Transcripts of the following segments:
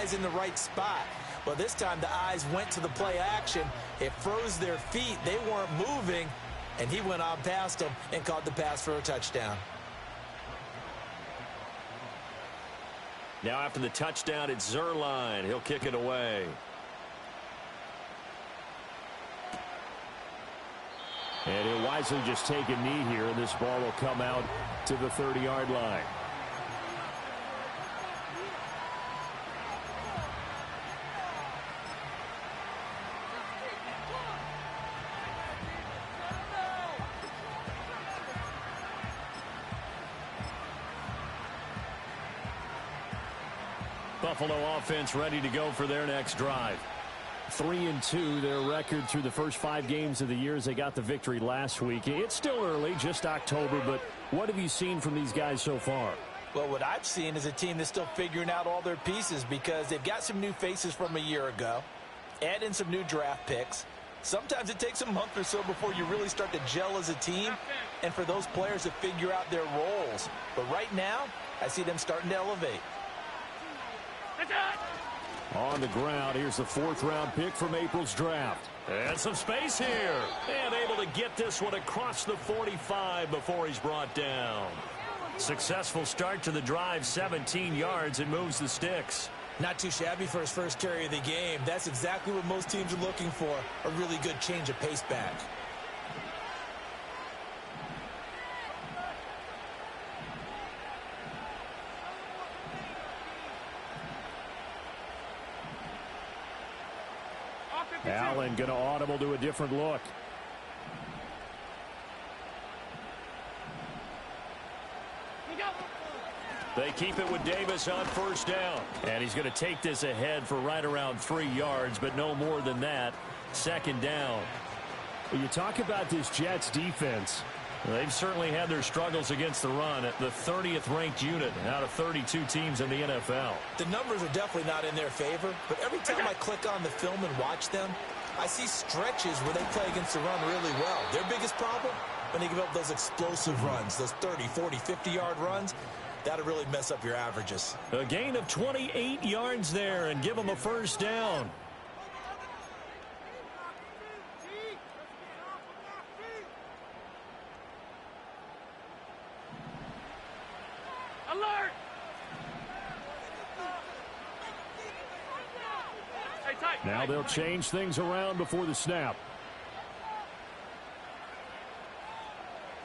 eyes in the right spot. But this time the eyes went to the play action. It froze their feet. They weren't moving, and he went on past them and caught the pass for a touchdown. Now after the touchdown, it's Zuerlein. He'll kick it away. And he'll wisely just take a knee here, and this ball will come out to the 30-yard line. Buffalo offense ready to go for their next drive. 3-2, their record through the first 5 games of the year as they got the victory last week. It's still early, just October, but what have you seen from these guys so far? Well, what I've seen is a team that's still figuring out all their pieces because they've got some new faces from a year ago, add in some new draft picks. Sometimes it takes a month or so before you really start to gel as a team and for those players to figure out their roles. But right now, I see them starting to elevate. On the ground, here's the 4th-round pick from April's draft. And some space here. And able to get this one across the 45 before he's brought down. Successful start to the drive, 17 yards, and moves the sticks. Not too shabby for his first carry of the game. That's exactly what most teams are looking for, a really good change of pace back. Allen going to audible to a different look. They keep it with Davis on first down. And he's going to take this ahead for right around 3 yards, but no more than that. 2nd down. Well, you talk about this Jets defense. They've certainly had their struggles against the run at the 30th ranked unit out of 32 teams in the NFL. The numbers are definitely not in their favor, but every time I click on the film and watch them, I see stretches where they play against the run really well. Their biggest problem, when they give up those explosive runs, those 30, 40, 50-yard runs, that'll really mess up your averages. A gain of 28 yards there and give them a first down. Alert! Now they'll change things around before the snap.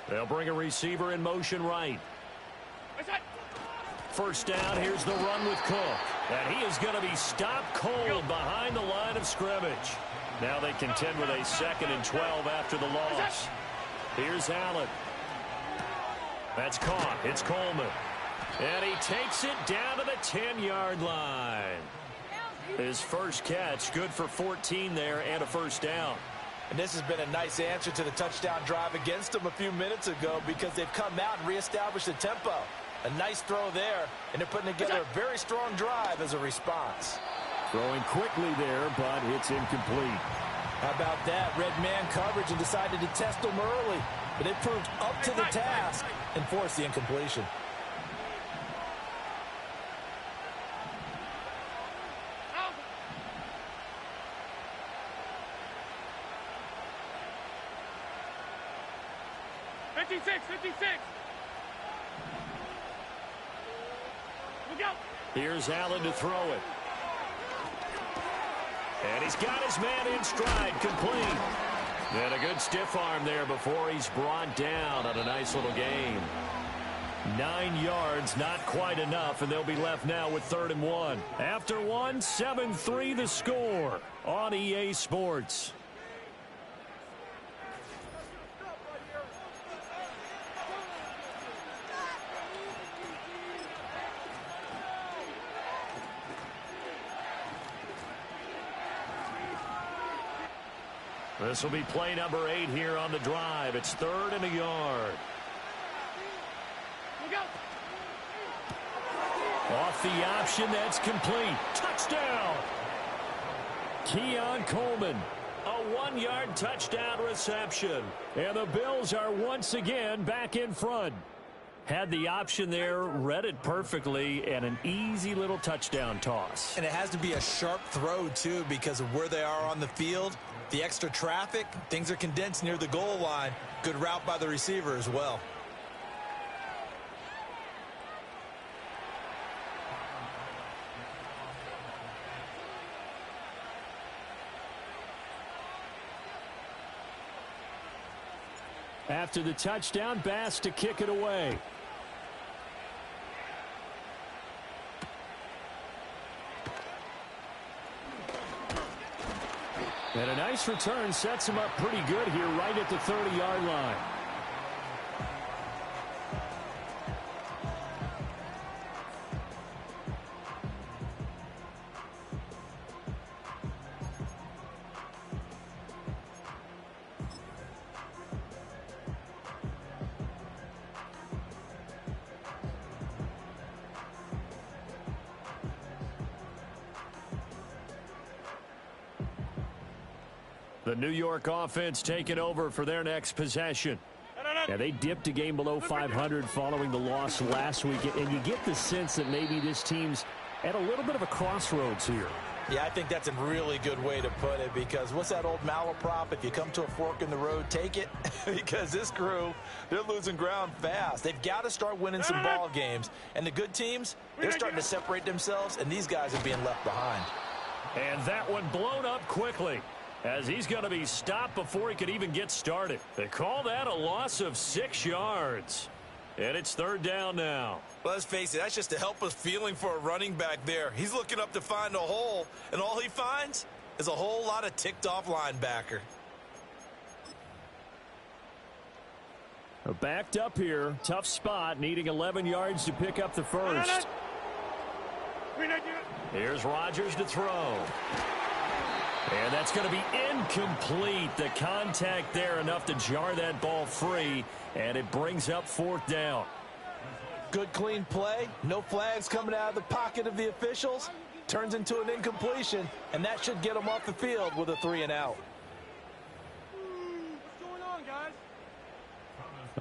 They'll bring a receiver in motion right. First down, here's the run with Cook. And he is going to be stopped cold behind the line of scrimmage. Now they contend with a 2nd and 12 after the loss. Here's Allen. That's caught. It's Coleman. And he takes it down to the 10-yard line. His first catch, good for 14 there and a first down. And this has been a nice answer to the touchdown drive against them a few minutes ago because they've come out and reestablished the tempo. A nice throw there, and they're putting together a very strong drive as a response. Throwing quickly there, but it's incomplete. How about that? Red man coverage and decided to test them early. But they proved up to the task and forced the incompletion. Here's Allen to throw it. And he's got his man in stride, complete. And a good stiff arm there before he's brought down on a nice little gain. 9 yards, not quite enough, and they'll be left now with 3rd and 1. After one, 7-3 the score on EA Sports. This will be play number 8 here on the drive. It's 3rd and a yard. Off the option, that's complete. Touchdown! Keon Coleman, a 1-yard touchdown reception. And the Bills are once again back in front. Had the option there, read it perfectly, and an easy little touchdown toss. And it has to be a sharp throw, too, because of where they are on the field. The extra traffic, things are condensed near the goal line. Good route by the receiver as well. After the touchdown, Bass to kick it away. And a nice return sets him up pretty good here right at the 30-yard line. The New York offense taking over for their next possession. Yeah, they dipped a game below 500 following the loss last week, and you get the sense that maybe this team's at a little bit of a crossroads here. Yeah, I think that's a really good way to put it, because what's that old malaprop? If you come to a fork in the road, take it. Because this crew, they're losing ground fast. They've got to start winning some ball games. And the good teams, they're starting to separate themselves, and these guys are being left behind. And that one blown up quickly, as he's going to be stopped before he could even get started. They call that a loss of 6 yards. And it's third down now. Let's face it, that's just a helpless feeling for a running back there. He's looking up to find a hole, and all he finds is a whole lot of ticked-off linebacker. Backed up here, tough spot, needing 11 yards to pick up the first. Here's Rodgers to throw. And that's going to be incomplete. The contact there enough to jar that ball free, and it brings up fourth down. Good, clean play. No flags coming out of the pocket of the officials. Turns into an incompletion, and that should get them off the field with a 3-and-out. What's going on, guys?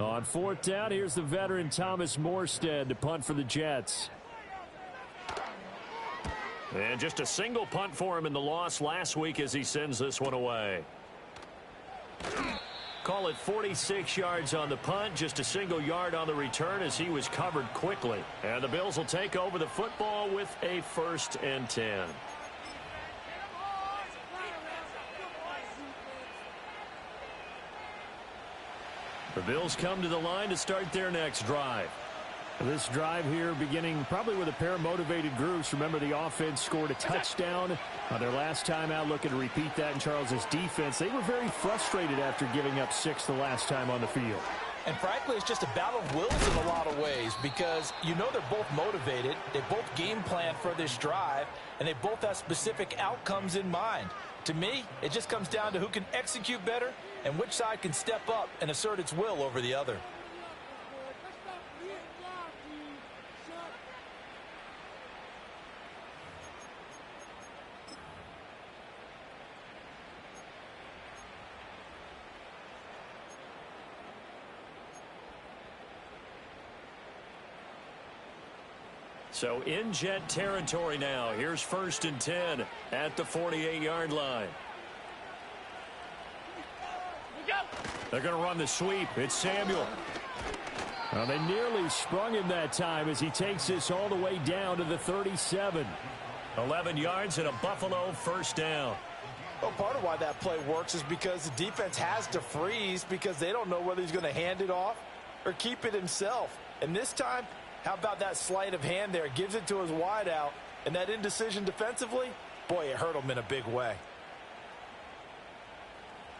On fourth down, here's the veteran Thomas Morstead to punt for the Jets. And just a single punt for him in the loss last week as he sends this one away. Call it 46 yards on the punt, just a single yard on the return as he was covered quickly. And the Bills will take over the football with a 1st and 10. The Bills come to the line to start their next drive. This drive here beginning probably with a pair of motivated groups. Remember, the offense scored a touchdown on their last time out, looking to repeat that in Charles's defense. They were very frustrated after giving up 6 the last time on the field. And frankly, it's just a battle of wills in a lot of ways, because you know they're both motivated, they both game plan for this drive, and they both have specific outcomes in mind. To me, it just comes down to who can execute better and which side can step up and assert its will over the other. So in Jet territory now. Here's 1st and 10 at the 48-yard line. They're going to run the sweep. It's Samuel. Well, they nearly sprung him that time as he takes this all the way down to the 37. 11 yards and a Buffalo 1st down. Well, part of why that play works is because the defense has to freeze, because they don't know whether he's going to hand it off or keep it himself. And this time, how about that sleight of hand there? Gives it to his wideout, and that indecision defensively, boy, it hurt him in a big way.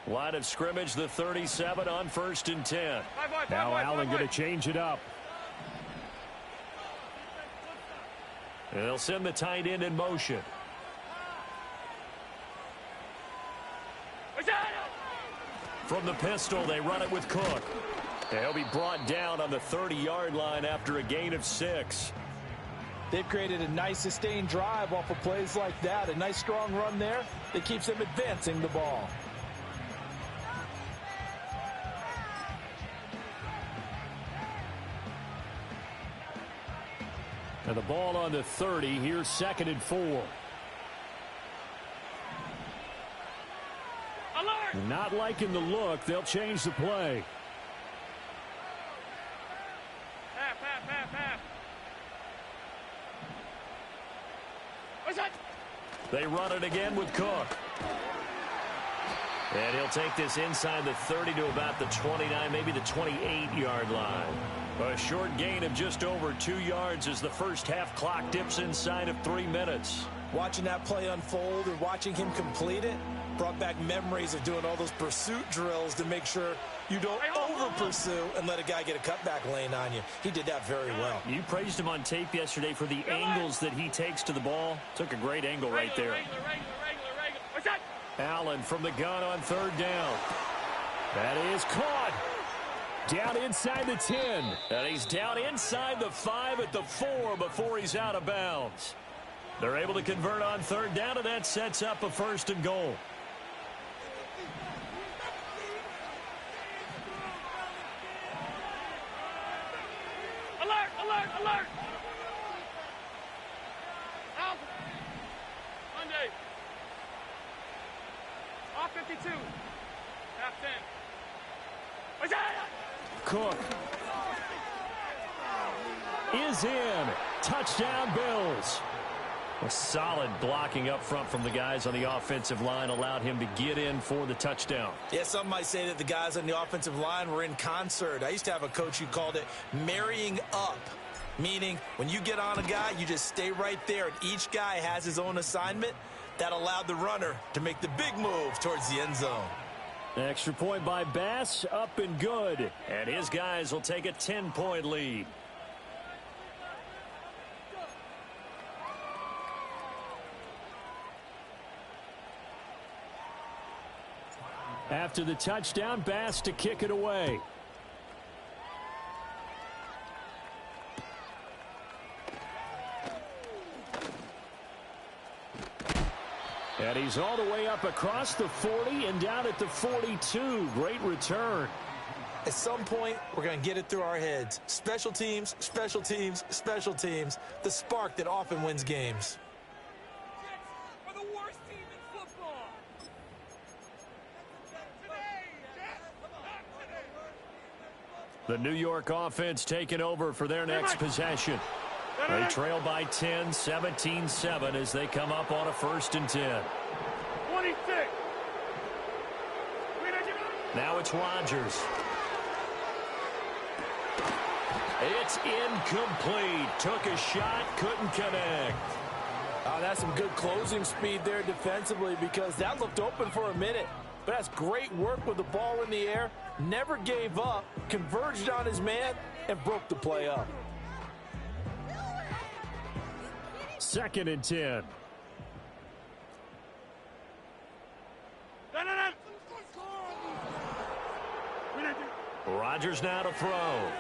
Line of scrimmage, the 37 on 1st and 10. Now Allen going to change it up. And they'll send the tight end in motion. From the pistol, they run it with Cook. He'll be brought down on the 30-yard line after a gain of 6. They've created a nice sustained drive off of plays like that. A nice strong run there that keeps them advancing the ball. And the ball on the 30. Here's 2nd and 4. Alert! Not liking the look. They'll change the play. Half. What's that? They run it again with Cook. And he'll take this inside the 30 to about the 29, maybe the 28-yard line. A short gain of just over 2 yards as the first half clock dips inside of 3 minutes. Watching that play unfold and watching him complete it brought back memories of doing all those pursuit drills to make sure you don't over-pursue and let a guy get a cutback lane on you. He did that very well. You praised him on tape yesterday for the angles that he takes to the ball. Took a great angle right there. What's that? Allen from the gun on 3rd down. That is caught. Down inside the 10. And he's down inside the 5 at the 4 before he's out of bounds. They're able to convert on 3rd down, and that sets up a 1st and goal. Alert! Out! Monday. Off 52. Half 10. What's that? Cook is in. Touchdown, Bills. A solid blocking up front from the guys on the offensive line allowed him to get in for the touchdown. Yeah, some might say that the guys on the offensive line were in concert. I used to have a coach who called it marrying up, meaning when you get on a guy, you just stay right there, and each guy has his own assignment. That allowed the runner to make the big move towards the end zone. Extra point by Bass, up and good. And his guys will take a 10-point lead. After the touchdown, Bass to kick it away. And he's all the way up across the 40 and down at the 42. Great return. At some point, we're going to get it through our heads. Special teams, special teams, special teams. The spark that often wins games. We're the worst team in football. The New York offense taking over for their next possession. They trail by 10, 17-7 as they come up on a 1st and 10. 26. Now it's Rodgers. It's incomplete. Took a shot, couldn't connect. Oh, that's some good closing speed there defensively because that looked open for a minute. But that's great work with the ball in the air. Never gave up, converged on his man, and broke the play up. 2nd and 10. Rodgers now to throw.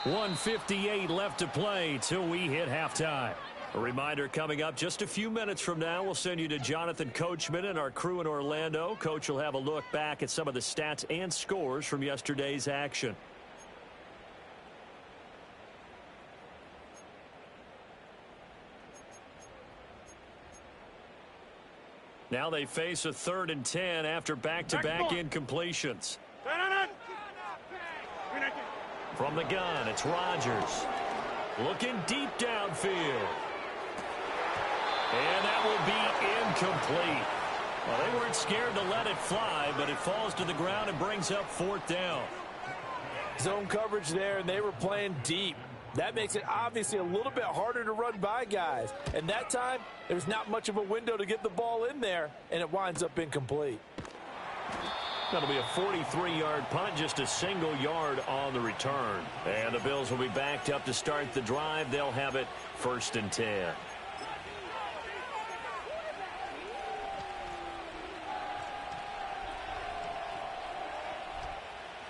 .158 left to play till we hit halftime. A reminder coming up just a few minutes from now. We'll send you to Jonathan Coachman and our crew in Orlando. Coach will have a look back at some of the stats and scores from yesterday's action. Now they face a 3rd and 10 after back-to-back incompletions. From the gun, it's Rodgers. Looking deep downfield. And that will be incomplete. Well, they weren't scared to let it fly, but it falls to the ground and brings up 4th down. Zone coverage there, and they were playing deep. That makes it obviously a little bit harder to run by guys. And that time, there's not much of a window to get the ball in there, and it winds up incomplete. That'll be a 43-yard punt, just a single yard on the return. And the Bills will be backed up to start the drive. They'll have it 1st and 10.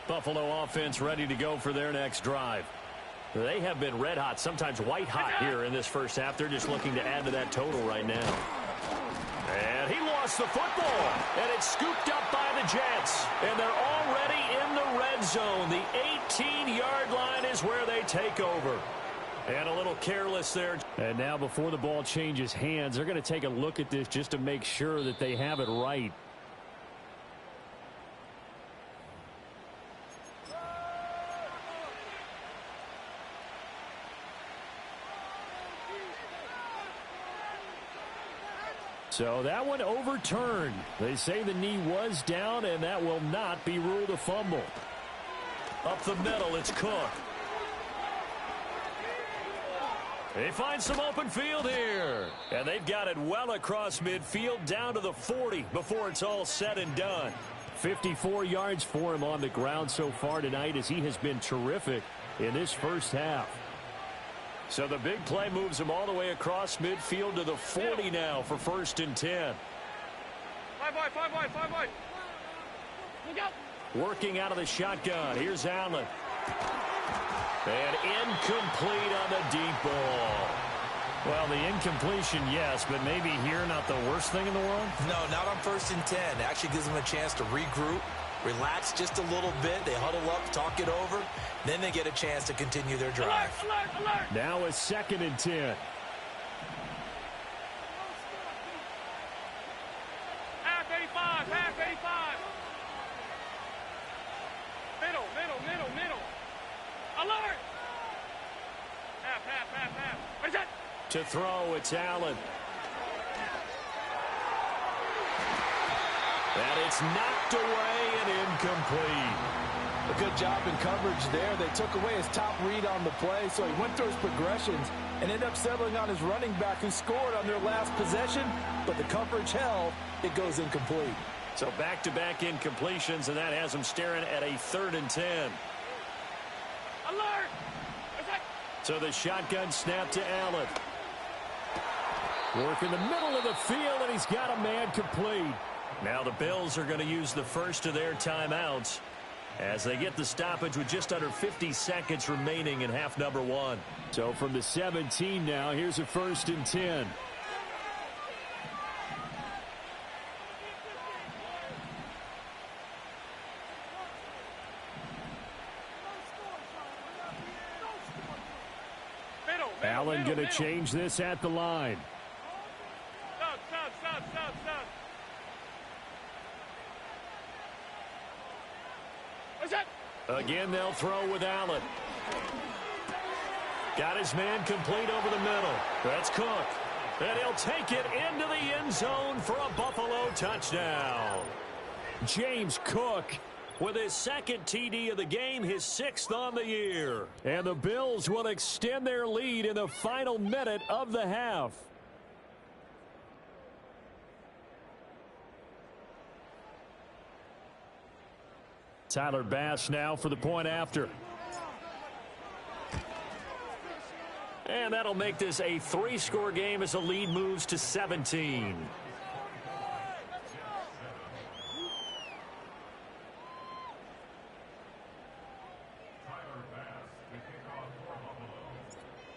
Buffalo offense ready to go for their next drive. They have been red hot, sometimes white hot here in this first half. They're just looking to add to that total right now. And he lost the football, and it's scooped up by the Jets. And they're already in the red end zone. The 18-yard line is where they take over. And a little careless there. And now before the ball changes hands, they're going to take a look at this just to make sure that they have it right. So that one overturned. They say the knee was down, and that will not be ruled a fumble. Up the middle, it's Cook. They find some open field here. And they've got it well across midfield down to the 40 before it's all said and done. 54 yards for him on the ground so far tonight as he has been terrific in this first half. So the big play moves him all the way across midfield to the 40 now for 1st and 10. 5 wide. Look out. Working out of the shotgun. Here's Allen. And incomplete on the deep ball. Well, the incompletion, yes, but maybe here not the worst thing in the world? No, not on 1st and 10. It actually gives them a chance to regroup, relax just a little bit. They huddle up, talk it over. Then they get a chance to continue their drive. Alert. Now a 2nd and 10. Half 85. Middle. Alert. Half. What is that? To throw, it's Allen. And it's knocked away and incomplete. A good job in coverage there. They took away his top read on the play, so he went through his progressions and ended up settling on his running back who scored on their last possession, but the coverage held. It goes incomplete. So back-to-back incompletions, and that has them staring at a 3rd and 10. Alert. So the shotgun snap to Allen. Work in the middle of the field, and he's got a man complete. Now the Bills are going to use the first of their timeouts as they get the stoppage with just under 50 seconds remaining in half number 1. So from the 17 now, here's a 1st and 10. Allen going to change this at the line. Stop. What's that? Again, they'll throw with Allen. Got his man complete over the middle. That's Cook. And he'll take it into the end zone for a Buffalo touchdown. James Cook with his 2nd TD of the game, his 6th on the year. And the Bills will extend their lead in the final minute of the half. Tyler Bass now for the point after. And that'll make this a 3-score game as the lead moves to 17.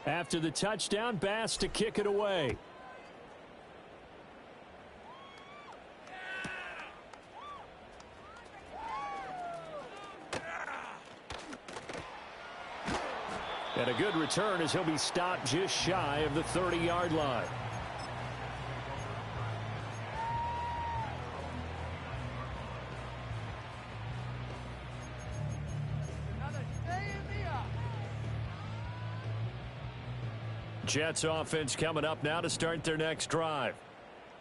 After the touchdown, Bass to kick it away. And a good return as he'll be stopped just shy of the 30-yard line. Jets offense coming up now to start their next drive.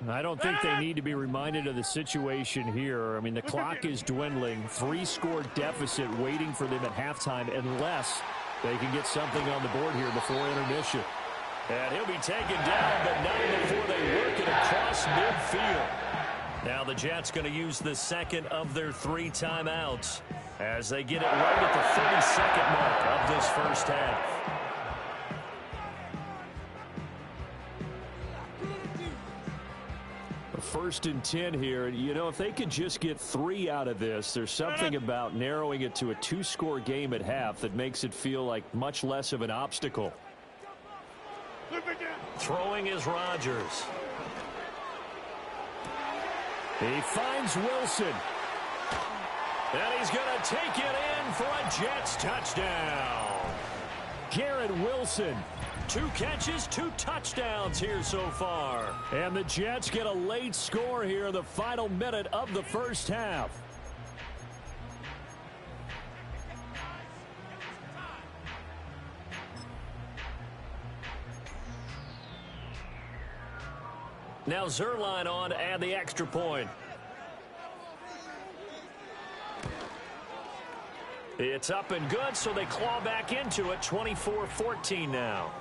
I don't think they need to be reminded of the situation here. I mean, the clock is dwindling. 3-score deficit waiting for them at halftime unless they can get something on the board here before intermission. And he'll be taken down, but not before they work it across midfield. Now the Jets going to use the 2nd of their 3 timeouts as they get it right at the 32nd mark of this first half. First and 10 here. You know, if they could just get 3 out of this, there's something about narrowing it to a 2-score game at half that makes it feel like much less of an obstacle. Throwing is Rodgers. He finds Wilson. And he's going to take it in for a Jets touchdown. Garrett Wilson. 2 catches, 2 touchdowns here so far. And the Jets get a late score here in the final minute of the first half. Now Zerline on to add the extra point. It's up and good, so they claw back into it. 24-14 now.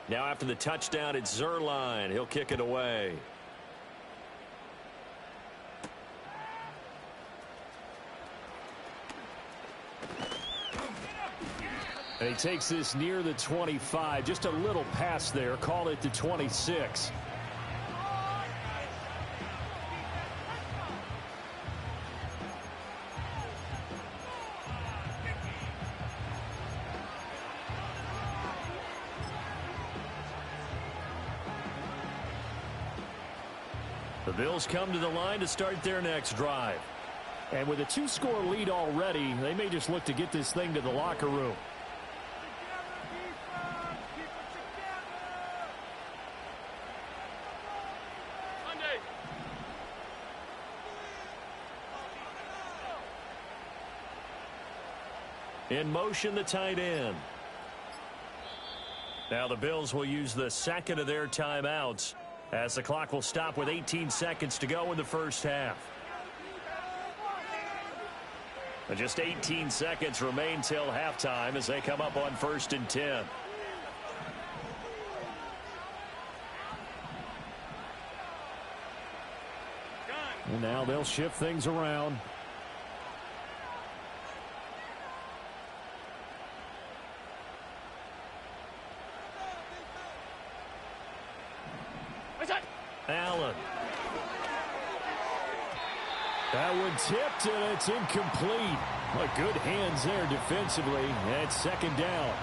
Now after the touchdown, it's Zerline. He'll kick it away. And he takes this near the 25. Just a little pass there. Call it the 26. The Bills come to the line to start their next drive. And with a 2-score lead already, they may just look to get this thing to the locker room. In motion, the tight end. Now the Bills will use the second of their timeouts as the clock will stop with 18 seconds to go in the first half. And just 18 seconds remain till halftime as they come up on 1st and 10. And now they'll shift things around. Allen. That one tipped, and it's incomplete. Well, good hands there defensively, and it's 2nd down.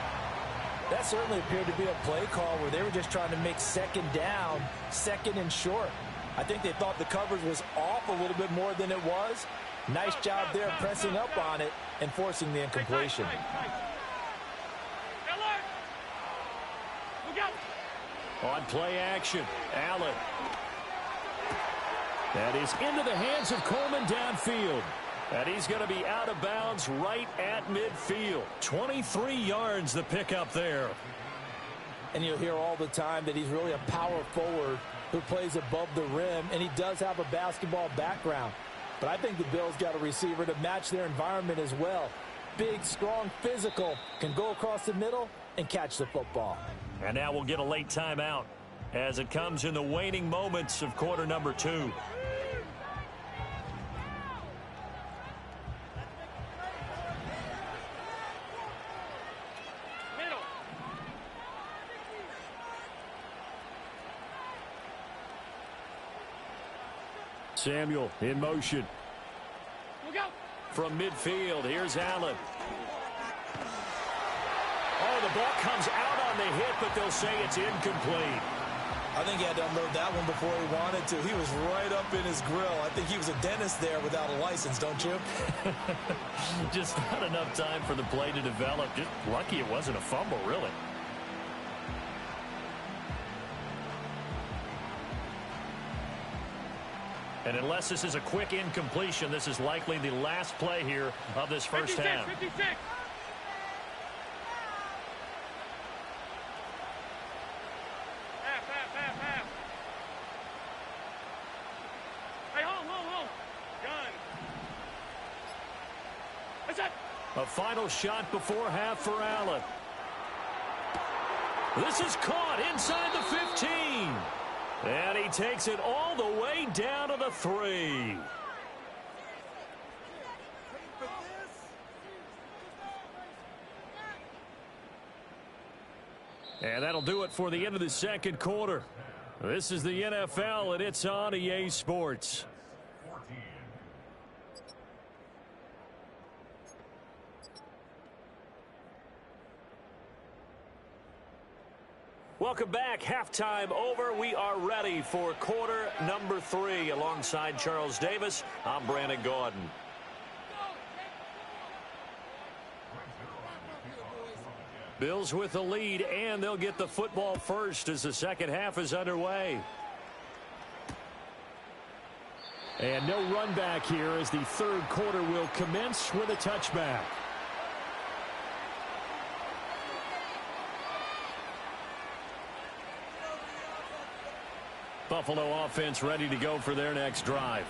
That certainly appeared to be a play call where they were just trying to make 2nd down, 2nd and short. I think they thought the coverage was off a little bit more than it was. Nice job there pressing up on it and forcing the incompletion. On play action, Allen. That is into the hands of Coleman downfield. And he's going to be out of bounds right at midfield. 23 yards the pickup there. And you'll hear all the time that he's really a power forward who plays above the rim, and he does have a basketball background. But I think the Bills got a receiver to match their environment as well. Big, strong, physical, can go across the middle and catch the football. And now we'll get a late timeout as it comes in the waning moments of quarter number 2. Samuel in motion. From midfield, here's Allen. Oh, the ball comes out on the hit, but they'll say it's incomplete. I think he had to unload that one before he wanted to. He was right up in his grill. I think he was a dentist there without a license, don't you? Just not enough time for the play to develop. Just lucky it wasn't a fumble, really. And unless this is a quick incompletion, this is likely the last play here of this first 56, half. 56. Half. Hey, hold. Gun. What's that? A final shot before half for Allen. This is caught inside the 15. And he takes it all the way down to the 3. And that'll do it for the end of the second quarter. This is the NFL, and it's on EA Sports. Welcome back. Halftime over. We are ready for quarter number 3. Alongside Charles Davis, I'm Brandon Gordon. Bills with the lead, and they'll get the football first as the second half is underway. And no run back here as the third quarter will commence with a touchback. Buffalo offense ready to go for their next drive.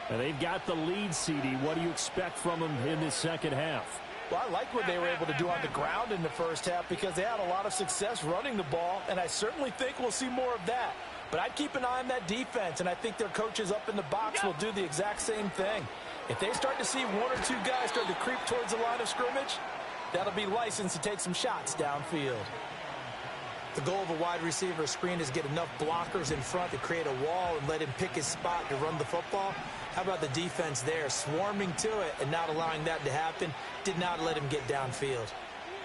And they've got the lead, CD. What do you expect from them in this second half? Well, I like what they were able to do on the ground in the first half because they had a lot of success running the ball, and I certainly think we'll see more of that. But I'd keep an eye on that defense, and I think their coaches up in the box will do the exact same thing. If they start to see one or two guys start to creep towards the line of scrimmage, that'll be licensed to take some shots downfield. The goal of a wide receiver screen is get enough blockers in front to create a wall and let him pick his spot to run the football. How about the defense there, swarming to it and not allowing that to happen? Did not let him get downfield.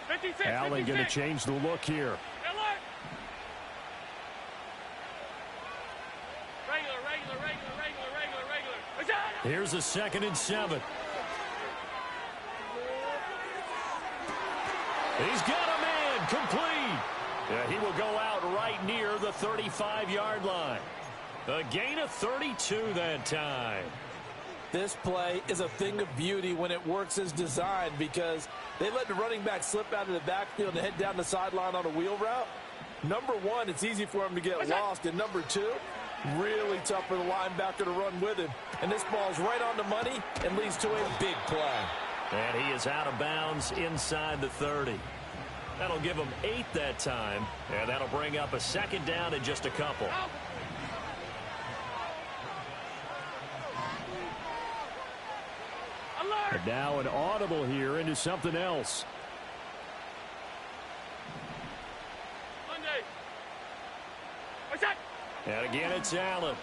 56, Allen going to change the look here. Here's a 2nd and 7. He's got a man complete. Yeah, he will go out right near the 35-yard line. A gain of 32 that time. This play is a thing of beauty when it works as designed because they let the running back slip out of the backfield and head down the sideline on a wheel route. Number one, it's easy for him to get lost. And number two, really tough for the linebacker to run with him. And this ball is right on the money and leads to a big play. And he is out of bounds inside the 30. That'll give him 8 that time, and that'll bring up a 2nd down in just a couple. And now an audible here into something else. And again, it's Allen.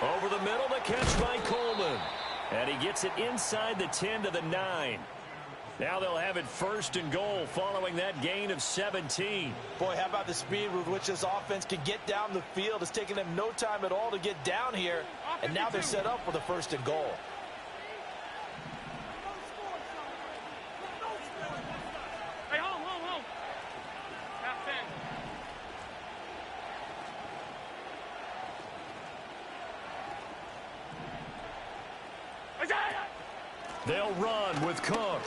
Over the middle, the catch by Coleman. And he gets it inside the 10 to the 9. Now they'll have it 1st and goal following that gain of 17. Boy, how about the speed with which this offense can get down the field? It's taken them no time at all to get down here. And now they're set up for the 1st and goal. Hey, home. Half 10. They'll run with Cook.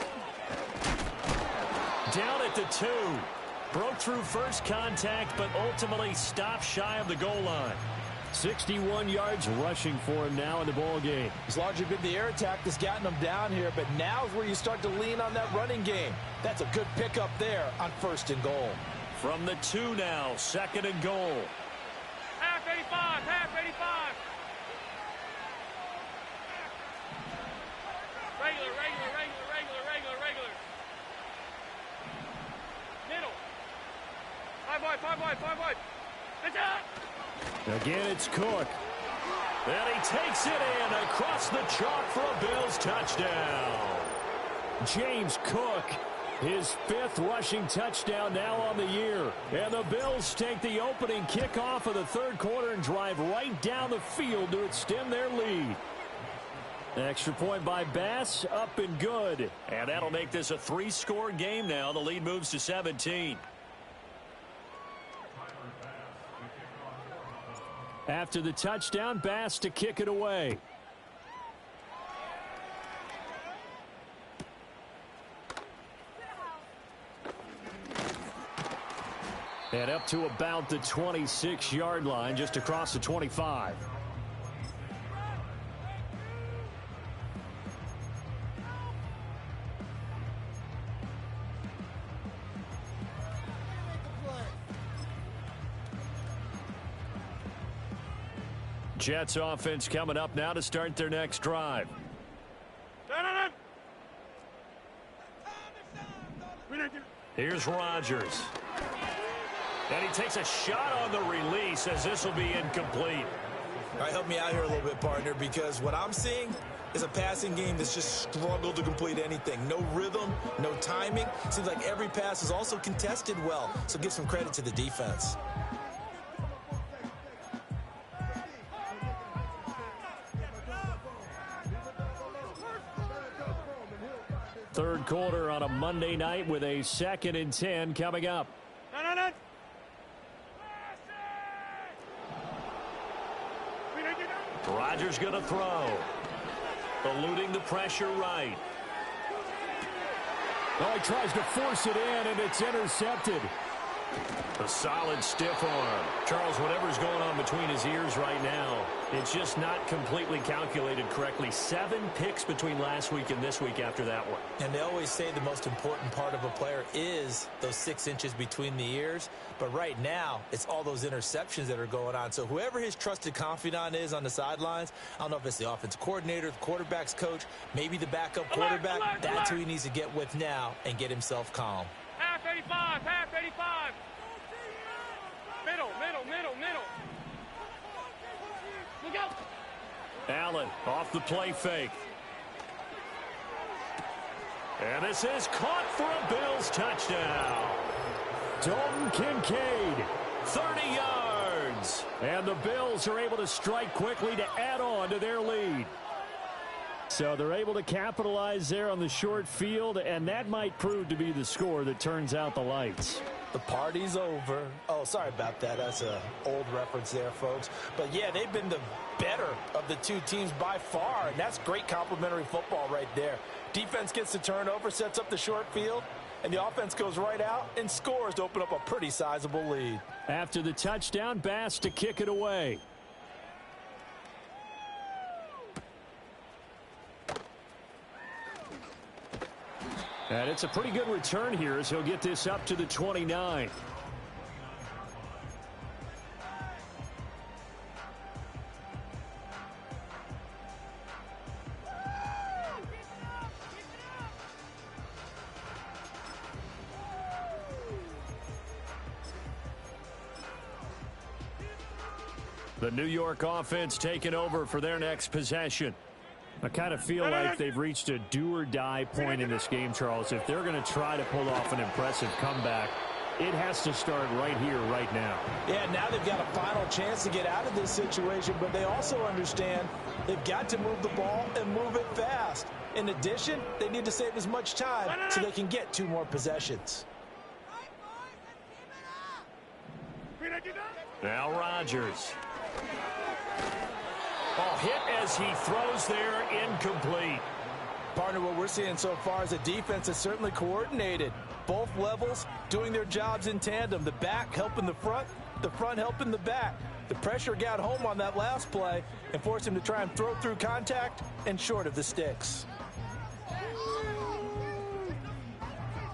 Down at the 2. Broke through first contact, but ultimately stopped shy of the goal line. 61 yards rushing for him now in the ball game. It's largely been the air attack that's gotten them down here, but now is where you start to lean on that running game. That's a good pickup there on 1st and goal. From the 2 now, 2nd and goal. Half 85. Regular. Middle. 5 wide. That's it. Again, it's Cook. And he takes it in across the chalk for a Bills touchdown. James Cook, his 5th rushing touchdown now on the year. And the Bills take the opening kickoff of the 3rd quarter and drive right down the field to extend their lead. Extra point by Bass, up and good. And that'll make this a 3-score game now. The lead moves to 17. After the touchdown, Bass to kick it away. And up to about the 26-yard line, just across the 25. Jets offense coming up now to start their next drive. Here's Rodgers. And he takes a shot on the release as this will be incomplete. All right, help me out here a little bit, partner, because what I'm seeing is a passing game that's just struggled to complete anything. No rhythm, no timing. Seems like every pass is also contested well, so give some credit to the defense. Third quarter on a Monday night with a 2nd and 10 coming up. Rodgers going to throw. Eluding the pressure right. Oh, he tries to force it in, and it's intercepted. A solid stiff arm. Charles, whatever's going on between his ears right now, it's just not completely calculated correctly. 7 picks between last week and this week after that one. And they always say the most important part of a player is those 6 inches between the ears. But right now, it's all those interceptions that are going on. So whoever his trusted confidant is on the sidelines, I don't know if it's the offensive coordinator, the quarterback's coach, maybe the backup quarterback, that's who he needs to get with now and get himself calm. Half 85, half 85. Middle. Look out. Allen off the play fake. And this is caught for a Bills touchdown. Dalton Kincaid. 30 yards. And the Bills are able to strike quickly to add on to their lead. So they're able to capitalize there on the short field, and that might prove to be the score that turns out the lights. The party's over. Oh, sorry about that. That's an old reference there, folks. But, yeah, they've been the better of the two teams by far, and that's great complimentary football right there. Defense gets the turnover, sets up the short field, and the offense goes right out and scores to open up a pretty sizable lead. After the touchdown, Bass to kick it away. And it's a pretty good return here as he'll get this up to the 29. The New York offense taking over for their next possession. I kind of feel like they've reached a do-or-die point in this game, Charles. If they're going to try to pull off an impressive comeback, it has to start right here, right now. Yeah, now they've got a final chance to get out of this situation, but they also understand they've got to move the ball and move it fast. In addition, they need to save as much time so they can get 2 more possessions. Now Rodgers. Oh, hit as he throws there, incomplete. Partner, what we're seeing so far is a defense that's certainly coordinated. Both levels doing their jobs in tandem. The back helping the front helping the back. The pressure got home on that last play and forced him to try and throw through contact and short of the sticks.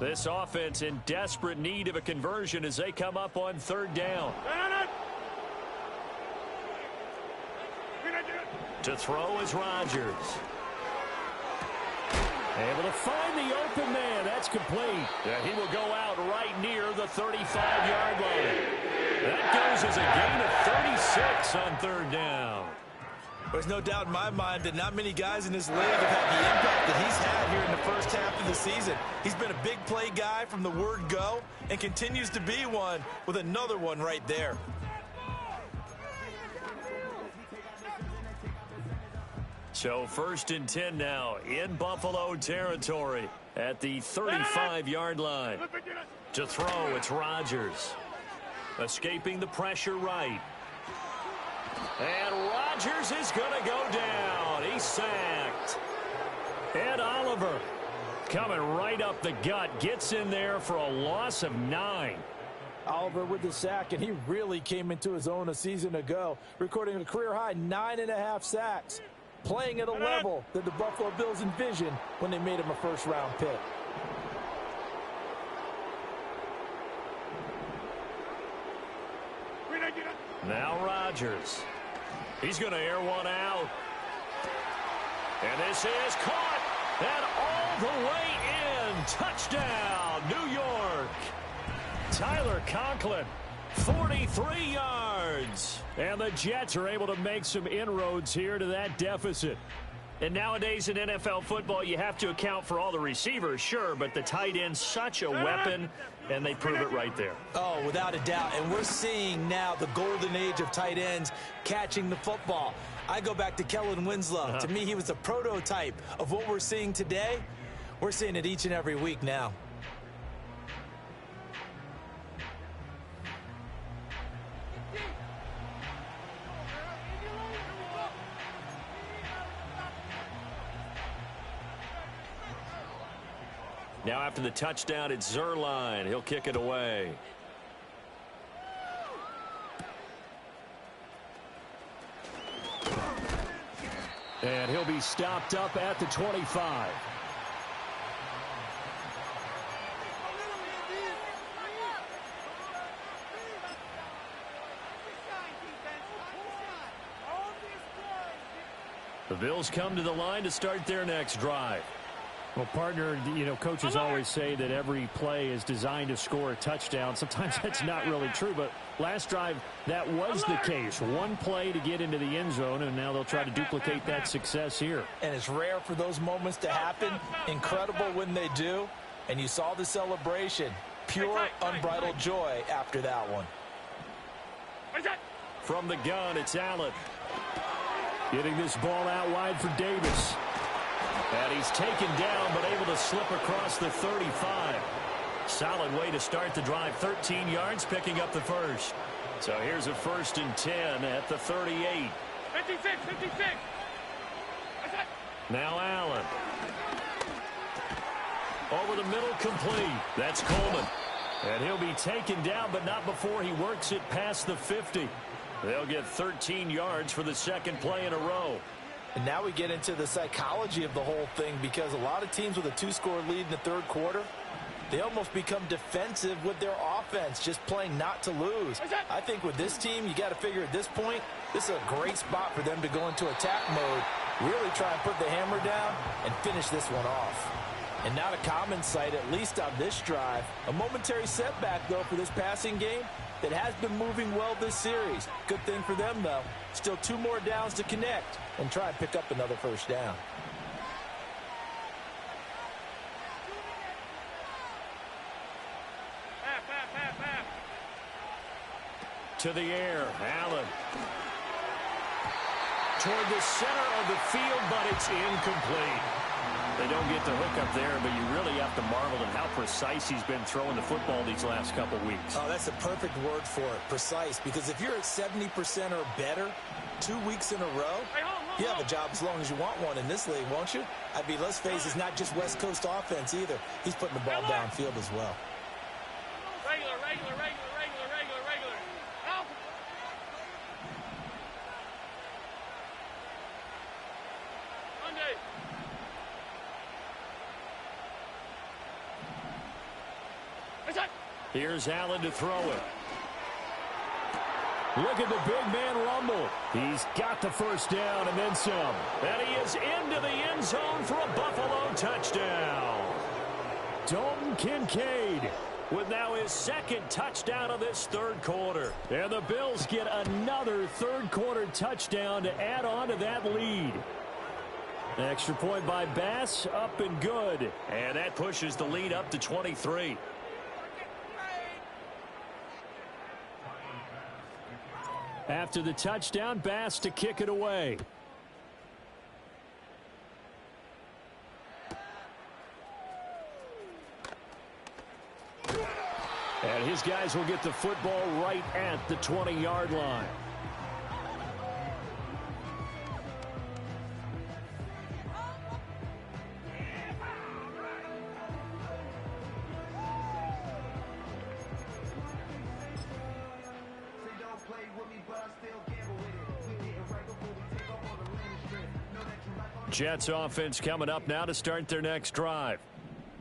This offense in desperate need of a conversion as they come up on 3rd down. To throw is Rodgers. Able to find the open man. That's complete. And he will go out right near the 35-yard line. That goes as a gain of 36 on 3rd down. There's no doubt in my mind that not many guys in this league have had the impact that he's had here in the first half of the season. He's been a big play guy from the word go and continues to be one with another one right there. So 1st and 10 now in Buffalo territory at the 35-yard line. To throw, it's Rodgers. Escaping the pressure right. And Rodgers is going to go down. He's sacked. Ed Oliver coming right up the gut. Gets in there for a loss of 9. Oliver with the sack, and he really came into his own a season ago, recording a career-high 9.5 sacks. Playing at a level that the Buffalo Bills envisioned when they made him a first-round pick. Now Rodgers. He's going to air one out. And this is caught. And all the way in. Touchdown, New York. Tyler Conklin 43 yards. And the Jets are able to make some inroads here to that deficit. And nowadays in NFL football, you have to account for all the receivers, sure, but the tight end's such a weapon, and they prove it right there. Oh, without a doubt. And we're seeing now the golden age of tight ends catching the football. I go back to Kellen Winslow. To me, he was a prototype of what we're seeing today. We're seeing it each and every week now. Now after the touchdown, it's Zerline. He'll kick it away. And he'll be stopped up at the 25. The Bills come to the line to start their next drive. Well, partner, you know, coaches always say that every play is designed to score a touchdown. Sometimes that's not really true, but last drive, that was the case. One play to get into the end zone, and now they'll try to duplicate that success here. And it's rare for those moments to happen. Incredible when they do. And you saw the celebration. Pure, unbridled joy after that one. From the gun, it's Allen. Getting this ball out wide for Davis. And he's taken down, but able to slip across the 35. Solid way to start the drive. 13 yards, picking up the first. So here's a 1st and 10 at the 38. 56. Now Allen. Over the middle, complete. That's Coleman. And he'll be taken down, but not before he works it past the 50. They'll get 13 yards for the second play in a row. And now we get into the psychology of the whole thing, because a lot of teams with a 2-score lead in the third quarter, they almost become defensive with their offense, just playing not to lose. I think with this team, you got to figure at this point, this is a great spot for them to go into attack mode, really try and put the hammer down and finish this one off. And not a common sight, at least on this drive. A momentary setback, though, for this passing game that has been moving well this series. Good thing for them, though. Still 2 more downs to connect and try and pick up another first down. To the air, Allen. Toward the center of the field, but it's incomplete. They don't get the hook up there, but you really have to marvel at how precise he's been throwing the football these last couple weeks. Oh, that's the perfect word for it, precise, because if you're at 70% or better 2 weeks in a row, you have a job as long as you want one in this league, won't you? I mean, let's face it, it's not just West Coast offense either. He's putting the ball downfield as well. Regular. Out. Monday. Here's Allen to throw it. Look at the big man rumble. He's got the first down and then some. And he is into the end zone for a Buffalo touchdown. Dalton Kincaid with now his 2nd touchdown of this third quarter. And the Bills get another third quarter touchdown to add on to that lead. Extra point by Bass, up and good. And that pushes the lead up to 23. After the touchdown, Bass to kick it away. And his guys will get the football right at the 20-yard line. Jets offense coming up now to start their next drive.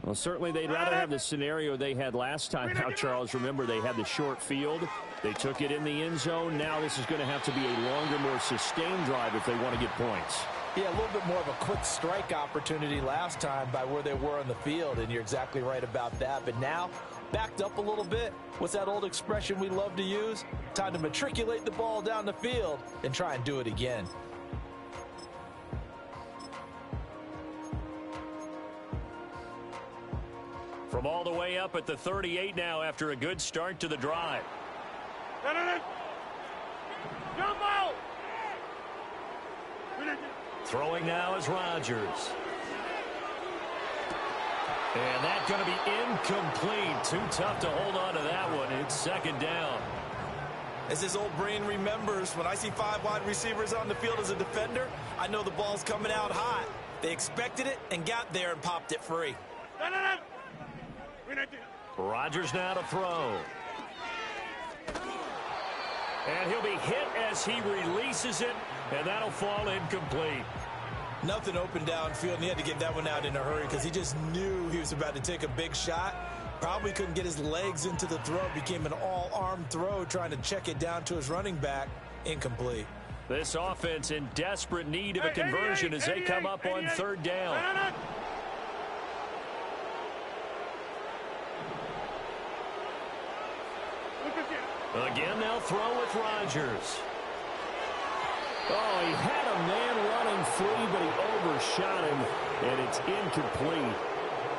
Well, certainly they'd rather have the scenario they had last time out, Charles. Remember, they had the short field. They took it in the end zone. Now this is going to have to be a longer, more sustained drive if they want to get points. Yeah, a little bit more of a quick strike opportunity last time by where they were on the field, and you're exactly right about that. But now, backed up a little bit. What's that old expression we love to use? Time to matriculate the ball down the field and try and do it again. From all the way up at the 38 now after a good start to the drive. Throwing now is Rodgers. And that's going to be incomplete. Too tough to hold on to that one. It's second down. As his old brain remembers, when I see 5 wide receivers on the field as a defender, I know the ball's coming out hot. They expected it and got there and popped it free. Rodgers now to throw. And he'll be hit as he releases it, and that'll fall incomplete. Nothing open downfield, and he had to get that one out in a hurry because he just knew he was about to take a big shot. Probably couldn't get his legs into the throw. Became an all-arm throw trying to check it down to his running back. Incomplete. This offense in desperate need of a conversion as they come up on third down. Again, they'll throw with Rodgers. Oh, he had a man running free, but he overshot him, and it's incomplete.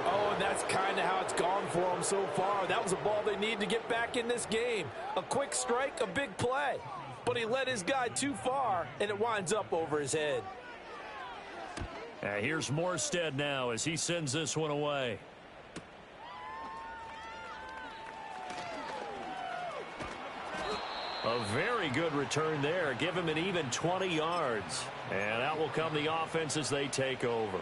Oh, and that's kind of how it's gone for them so far. That was a ball they need to get back in this game. A quick strike, a big play. But he led his guy too far, and it winds up over his head. Here's Morstead now as he sends this one away. A very good return there. Give him an even 20 yards. And that will come the offense as they take over.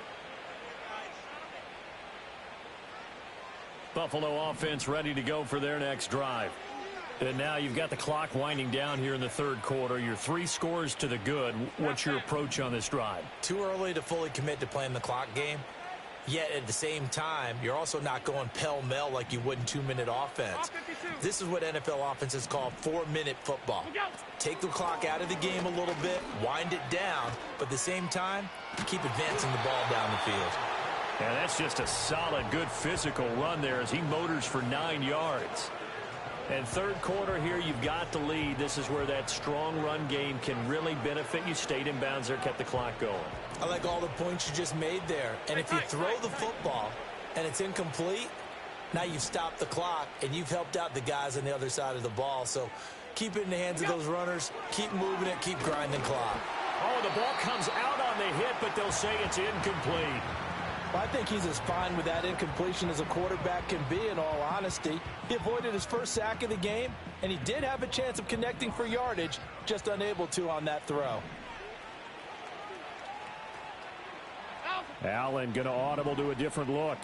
Buffalo offense ready to go for their next drive. And now you've got the clock winding down here in the third quarter. You're 3 scores to the good. What's your approach on this drive? Too early to fully commit to playing the clock game. Yet at the same time, you're also not going pell-mell like you would in 2-minute offense. This is what NFL offenses call 4-minute football. Take the clock out of the game a little bit, wind it down, but at the same time, keep advancing the ball down the field. And that's just a solid, good physical run there as he motors for 9 yards. And third quarter here, you've got the lead. This is where that strong run game can really benefit you. Stayed in bounds there, kept the clock going. I like all the points you just made there. And if you throw the football and it's incomplete, now you've stopped the clock and you've helped out the guys on the other side of the ball. So keep it in the hands of those runners. Keep moving it. Keep grinding clock. Oh, the ball comes out on the hit, but they'll say it's incomplete. Well, I think he's as fine with that incompletion as a quarterback can be, in all honesty. He avoided his first sack of the game, and he did have a chance of connecting for yardage, just unable to on that throw. Allen going to audible to a different look.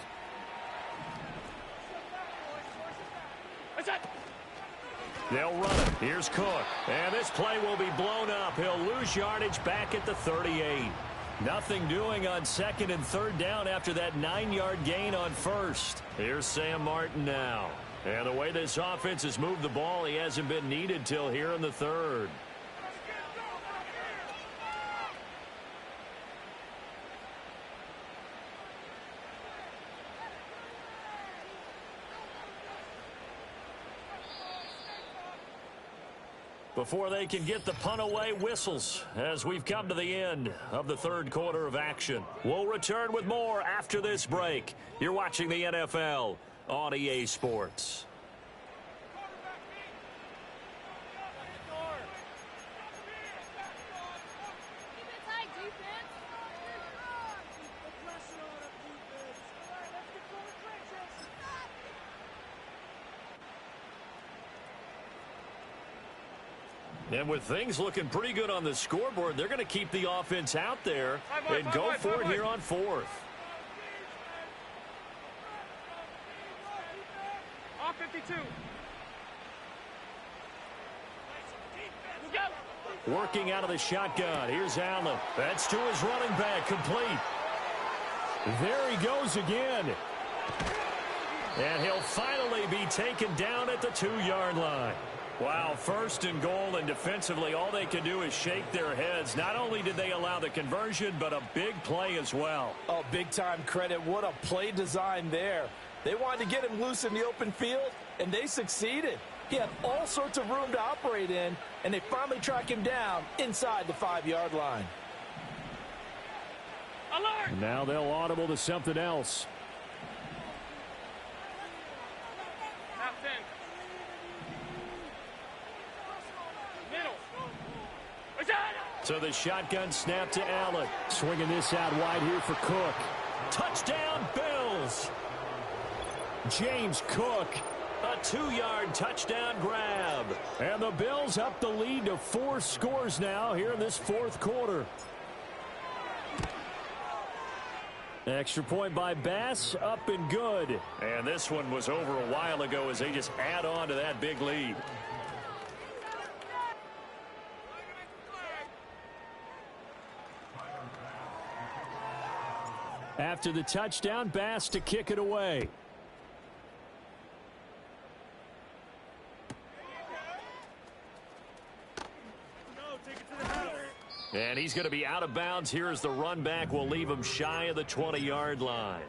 They'll run it. Here's Cook. And this play will be blown up. He'll lose yardage back at the 38. Nothing doing on second and third down after that 9-yard gain on first. Here's Sam Martin now. And the way this offense has moved the ball, he hasn't been needed till here in the third. Before they can get the punt away, whistles as we've come to the end of the third quarter of action. We'll return with more after this break. You're watching the NFL on EA Sports. And with things looking pretty good on the scoreboard, they're going to keep the offense out there and go for it here on fourth. Off 52. Working out of the shotgun. Here's Allen. That's to his running back. Complete. There he goes again. And he'll finally be taken down at the 2-yard line. Wow, first and goal, and defensively all they can do is shake their heads. Not only did they allow the conversion, but a big play as well. Oh, big-time credit. What a play design there. They wanted to get him loose in the open field, and they succeeded. He had all sorts of room to operate in, and they finally track him down inside the 5-yard line. Alert! And now they'll audible to something else. Half 10. Middle. So the shotgun snap to Allen. Swinging this out wide here for Cook. Touchdown, Bills! James Cook. A 2-yard touchdown grab. And the Bills up the lead to 4 scores now here in this fourth quarter. Extra point by Bass, up and good. And this one was over a while ago as they just add on to that big lead. After the touchdown, Bass to kick it away. And he's going to be out of bounds here as the run back will leave him shy of the 20-yard line.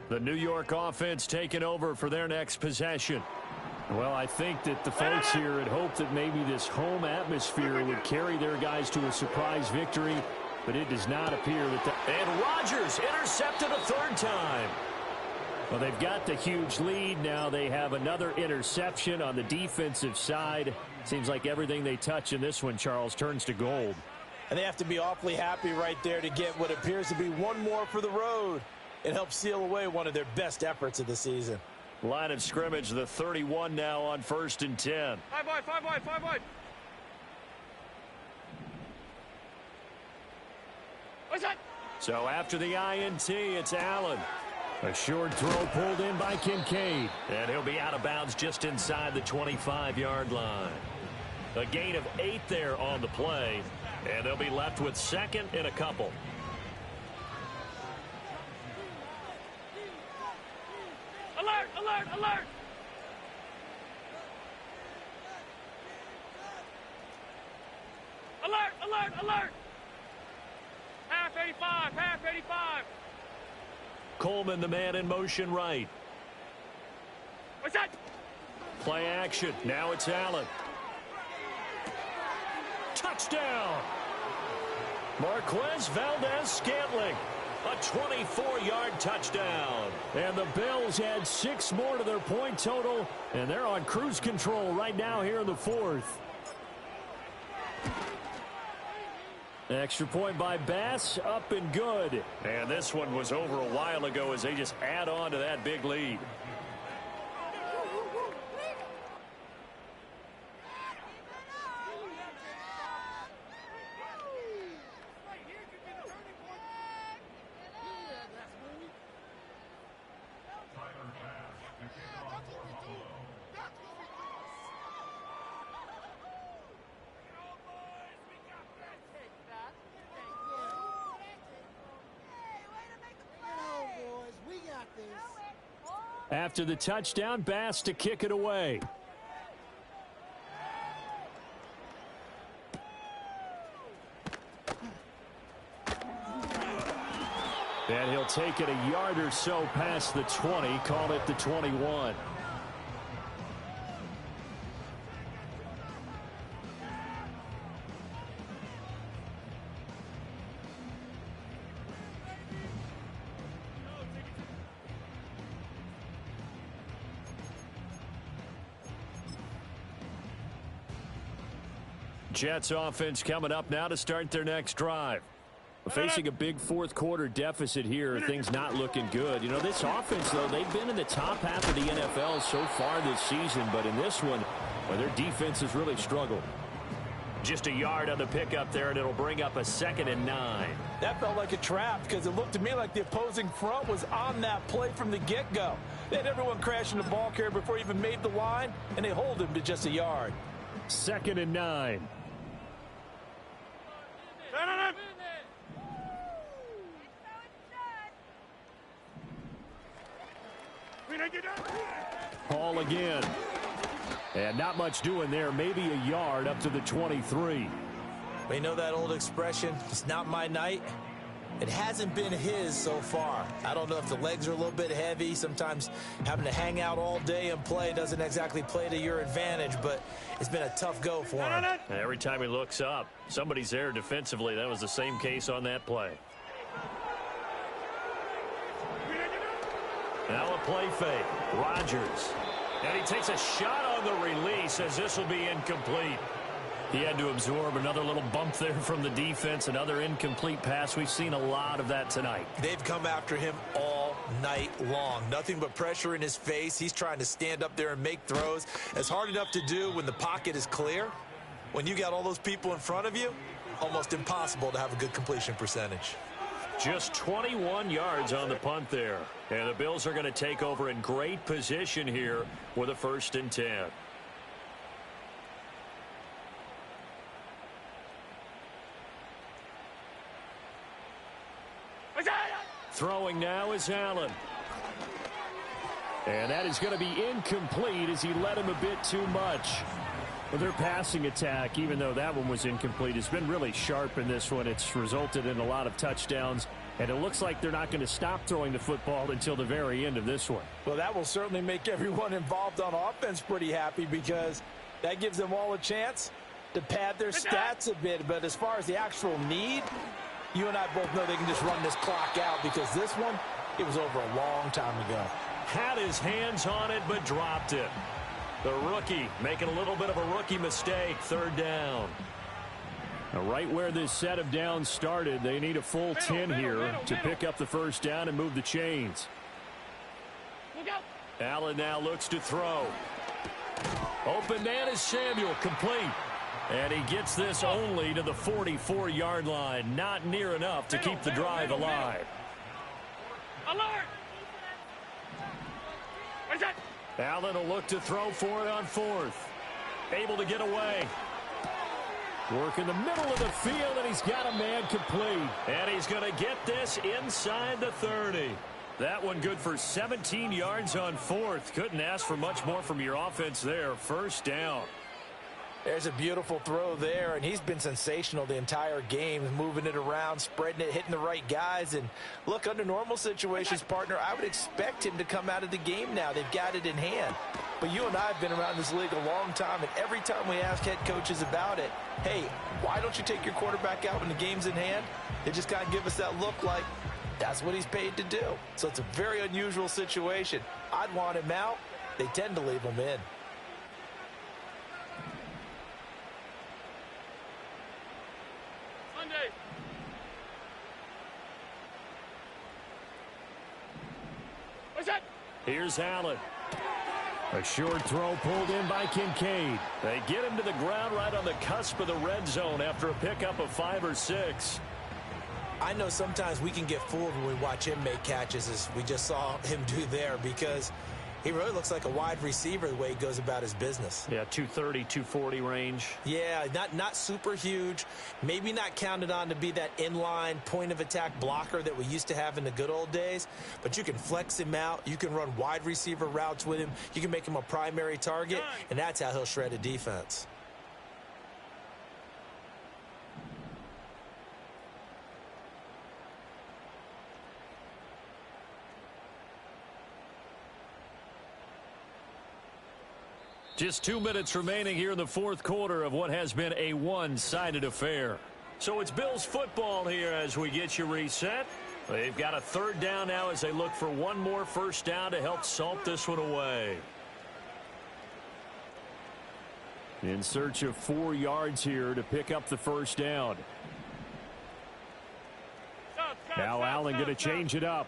The New York offense taking over for their next possession. Well, I think that the folks here had hoped that maybe this home atmosphere would carry their guys to a surprise victory, but it does not appear that And Rodgers intercepted a third time. Well, they've got the huge lead. Now they have another interception on the defensive side. Seems like everything they touch in this one, Charles, turns to gold. And they have to be awfully happy right there to get what appears to be one more for the road. It helps seal away one of their best efforts of the season. Line of scrimmage, the 31 now on 1st and 10. 5 wide, 5 wide, 5 wide. What's that? So after the INT, it's Allen. A short throw pulled in by Kincaid. And he'll be out of bounds just inside the 25-yard line. A gain of 8 there on the play. And they'll be left with second and a couple. Alert, alert, alert. Alert, alert, alert. Half 85, half 85. Coleman, the man in motion right. What's that? Play action. Now it's Allen. Touchdown! Marquez Valdez-Scantling. A 24-yard touchdown. And the Bills add 6 more to their point total, and they're on cruise control right now here in the fourth. Extra point by Bass, up and good. And this one was over a while ago as they just add on to that big lead. After the touchdown, Bass to kick it away. And he'll take it a yard or so past the 20, call it the 21. Jets offense coming up now to start their next drive. Facing a big fourth quarter deficit here, things not looking good. You know, this offense, though, they've been in the top half of the NFL so far this season, but in this one, well, their defense has really struggled. Just a yard on the pickup there, and it'll bring up a 2nd and 9. That felt like a trap because it looked to me like the opposing front was on that play from the get-go. They had everyone crashing the ball carrier before he even made the line, and they hold him to just a yard. 2nd and 9. Turn Hall again. And not much doing there. Maybe a yard up to the 23. We know that old expression, it's not my night. It hasn't been his so far. I don't know if the legs are a little bit heavy. Sometimes having to hang out all day and play doesn't exactly play to your advantage, but it's been a tough go for him. And every time he looks up, somebody's there defensively. That was the same case on that play. Now a play fake. Rodgers. And he takes a shot on the release as this will be incomplete. He had to absorb another little bump there from the defense, another incomplete pass. We've seen a lot of that tonight. They've come after him all night long. Nothing but pressure in his face. He's trying to stand up there and make throws. It's hard enough to do when the pocket is clear. When you got all those people in front of you, almost impossible to have a good completion percentage. Just 21 yards on the punt there. And the Bills are going to take over in great position here with a 1st and 10. Throwing now is Allen. And that is going to be incomplete as he led him a bit too much. Well, their passing attack, even though that one was incomplete, has been really sharp in this one. It's resulted in a lot of touchdowns, and it looks like they're not going to stop throwing the football until the very end of this one. Well, that will certainly make everyone involved on offense pretty happy because that gives them all a chance to pad their stats a bit. But as far as the actual need, you and I both know they can just run this clock out because this one, it was over a long time ago. Had his hands on it, but dropped it. The rookie making a little bit of a rookie mistake. 3rd down. Now, right where this set of downs started, they need a full 10 here to pick up the 1st down and move the chains. Allen now looks to throw. Open man is Samuel, complete. And he gets this only to the 44-yard line. Not near enough to keep the drive alive. Alert! Allen will look to throw for it on 4th. Able to get away. Work in the middle of the field, and he's got a man complete. And he's going to get this inside the 30. That one good for 17 yards on 4th. Couldn't ask for much more from your offense there. 1st down. There's a beautiful throw there, and he's been sensational the entire game, moving it around, spreading it, hitting the right guys. And look, under normal situations, partner, I would expect him to come out of the game now. They've got it in hand. But you and I have been around this league a long time, and every time we ask head coaches about it, hey, why don't you take your quarterback out when the game's in hand? They just kind of give us that look like that's what he's paid to do. So it's a very unusual situation. I'd want him out. They tend to leave him in. Here's Allen. A short throw pulled in by Kincaid. They get him to the ground right on the cusp of the red zone after a pickup of 5 or 6. I know sometimes we can get fooled when we watch him make catches, as we just saw him do there, because he really looks like a wide receiver the way he goes about his business. Yeah, 230, 240 range. Yeah, not super huge. Maybe not counted on to be that inline point-of-attack blocker that we used to have in the good old days. But you can flex him out. You can run wide receiver routes with him. You can make him a primary target, and that's how he'll shred a defense. Just 2 minutes remaining here in the 4th quarter of what has been a one-sided affair. So it's Bills football here as we get you reset. They've got a 3rd down now as they look for one more 1st down to help salt this one away. In search of 4 yards here to pick up the 1st down. Now Allen going to change it up.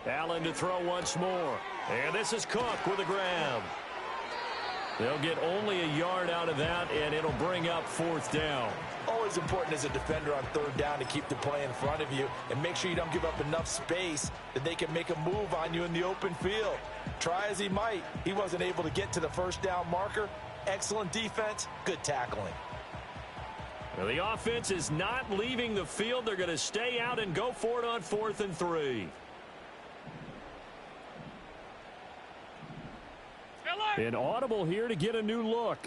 Allen to throw once more. And this is Cook with a grab. They'll get only a yard out of that, and it'll bring up 4th down. Always important as a defender on 3rd down to keep the play in front of you and make sure you don't give up enough space that they can make a move on you in the open field. Try as he might, he wasn't able to get to the 1st down marker. Excellent defense, good tackling. Well, the offense is not leaving the field. They're going to stay out and go for it on 4th and 3. An audible here to get a new look.